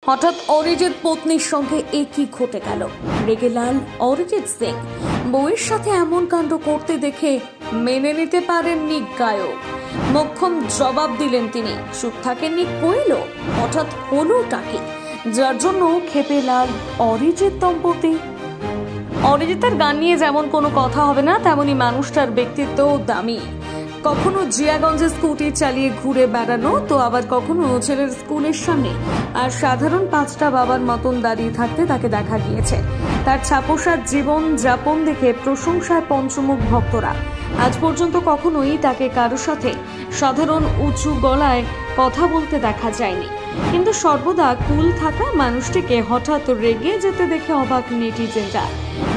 হঠাৎ অরিজিৎ পত্নীর সঙ্গে একই ঘটে গেল। রেগে লাল অরিজিৎ সিং। বউয়ের সাথে এমন কাণ্ড করতে দেখে মেনে নিতে পারেননি গায়ক। মোক্ষম জবাব দিলেন তিনি। চুপ থাকেননি কোয়েলও। হঠাৎ হলোটা কি যার জন্য ক্ষেপে লাল অরিজিৎ দম্পতি? অরিজিতের গান নিয়ে যেমন কোনো কথা হবে না, তেমনি মানুষটার ব্যক্তিত্বও দামি। কখনো জিয়াগঞ্জে স্কুটি চালিয়ে ঘুরে বেড়ানো, তো আবার কখনো ছেলের স্কুলের সামনে আর সাধারণ পাঁচটা বাবার মতন দাঁড়িয়ে থাকতে তাকে দেখা গিয়েছে। তার ছাপোষার জীবন যাপন দেখে প্রশংসায় পঞ্চমুখ ভক্তরা। আজ পর্যন্ত কখনোই তাকে কারোর সাথে সাধারণ উঁচু গলায় কথা বলতে দেখা যায়নি, কিন্তু সর্বদা কুল থাকা মানুষটিকে হঠাৎ রেগে যেতে দেখে অবাক নেটিজেনরা।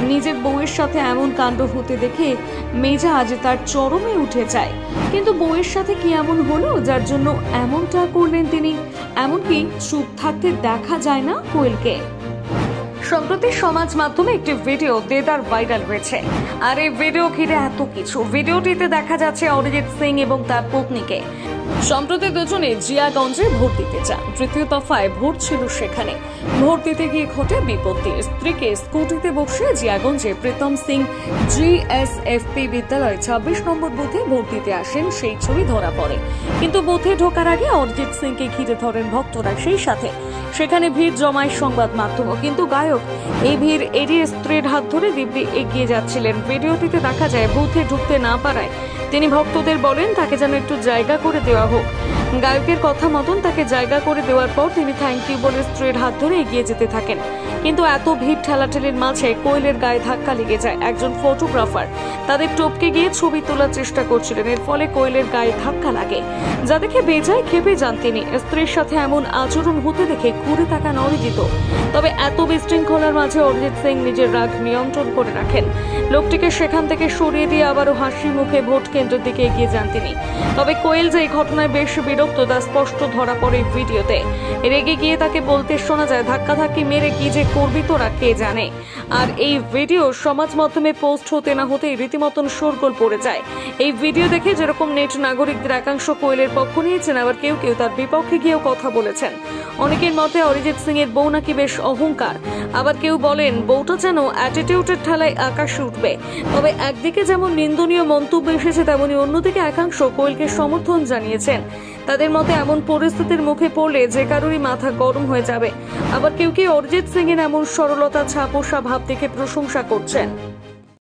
নিজের বউয়ের সাথে এমন কাণ্ড হতে দেখে মেজাজ তার চরমে উঠে যায়। কিন্তু বউয়ের সাথে কি এমন হলো যার জন্য এমনটা করলেন তিনি? এমনকি চুপ থাকতে দেখা যায় না কোয়েলকে। সম্প্রতি সমাজ মাধ্যমে একটি ভিডিও দেদার ভাইরাল হয়েছে, আর এই ভিডিও ঘিরে এত কিছু। ভিডিওটিতে দেখা যাচ্ছে অরিজিৎ সিং এবং তার পত্নীকে। সম্প্রতি দুজনে জিয়াগঞ্জে ভোট দিতে যান। তৃতীয় দফায় ভোট ছিল সেখানে। ভোট দিতে গিয়ে ঘটে বিপত্তি। স্ত্রীকে স্কুটিতে বসে জিয়াগঞ্জে প্রীতম সিং জিএসএফপি বিদ্যালয় 26 নম্বর বুথে ভোট দিতে আসেন, সেই ছবি ধরা পড়ে। কিন্তু বুথে ঢোকার আগে অরিজিৎ সিংকে ঘিরে ধরেন ভক্তরা। সেই সাথে সেখানে ভিড় জমায় সংবাদ মাধ্যমও। কিন্তু গায়ক এই ভিড় এড়িয়ে স্ত্রীর হাত ধরে দিব্যি এগিয়ে যাচ্ছিলেন। ভিডিওটিতে দেখা যায় বুথে ঢুকতে না পারায় তিনি ভক্তদের বলেন তাকে যেন একটু জায়গা করে দেওয়া হোক। গায়কের কথা মতন তাকে জায়গা করে দেওয়ার পর তিনি থ্যাংক ইউ বলে স্ত্রীর হাত ধরে এগিয়ে যেতে থাকেন। কিন্তু এত ভিড় ঠেলাঠেলির মাঝে কোয়েলের গায়ে ধাক্কা লেগে যায়। একজন ফটোগ্রাফার তাদের টপকে গিয়ে ছবি তোলার চেষ্টা করছিলেন। এর ফলে কোয়েলের গায়ে ধাক্কা লাগে, যা দেখে বেজায় ক্ষেপে যান তিনি। স্ত্রীর সাথে এমন আচরণ হতে দেখে ঘুরে তাকান অরিজিৎ। তবে এত বিশৃঙ্খলার মাঝে অরিজিৎ সিং নিজের রাগ নিয়ন্ত্রণ করে রাখেন। লোকটিকে সেখান থেকে সরিয়ে দিয়ে আবারও হাসি মুখে ভোট কেন্দ্রের দিকে এগিয়ে যান তিনি। তবে কোয়েল যে এই ঘটনায় বেশ বিরক্ত তা স্পষ্ট ধরা পড়ে ভিডিওতে। রেগে গিয়ে তাকে বলতে শোনা যায়, ধাক্কাধাক্কি মেরে কি যে করবি তোরা কে জানে। আর এই ভিডিও সমাজ মাধ্যমে পোস্ট হতে না হতেই রীতিমতন শোরগোল পড়ে যায়। এই ভিডিও দেখে যেরকম নেট নাগরিকদের একাংশ কোয়েলের পক্ষ নিয়েছেন, আবার কেউ কেউ তার বিপক্ষে গিয়েও কথা বলেছেন। অনেকের মতে অরিজিৎ সিং এর বউ নাকি বেশ অহংকার, আবার কেউ বলেন বউটা যেন অ্যাটিটিউডের ঠালায় আকাশে উঠবে। তবে একদিকে যেমন নিন্দনীয় মন্তব্য এসেছে, তেমনি অন্যদিকে একাংশ কোয়েলকে সমর্থন জানিয়েছেন। তাদের মতে এমন পরিস্থিতির মুখে পড়লে যে কারোরই মাথা গরম হয়ে যাবে। আবার কেউ কেউ অরিজিৎ সিং এর এমন সরলতা ছাপোষা ভাব দেখে প্রশংসা করছেন।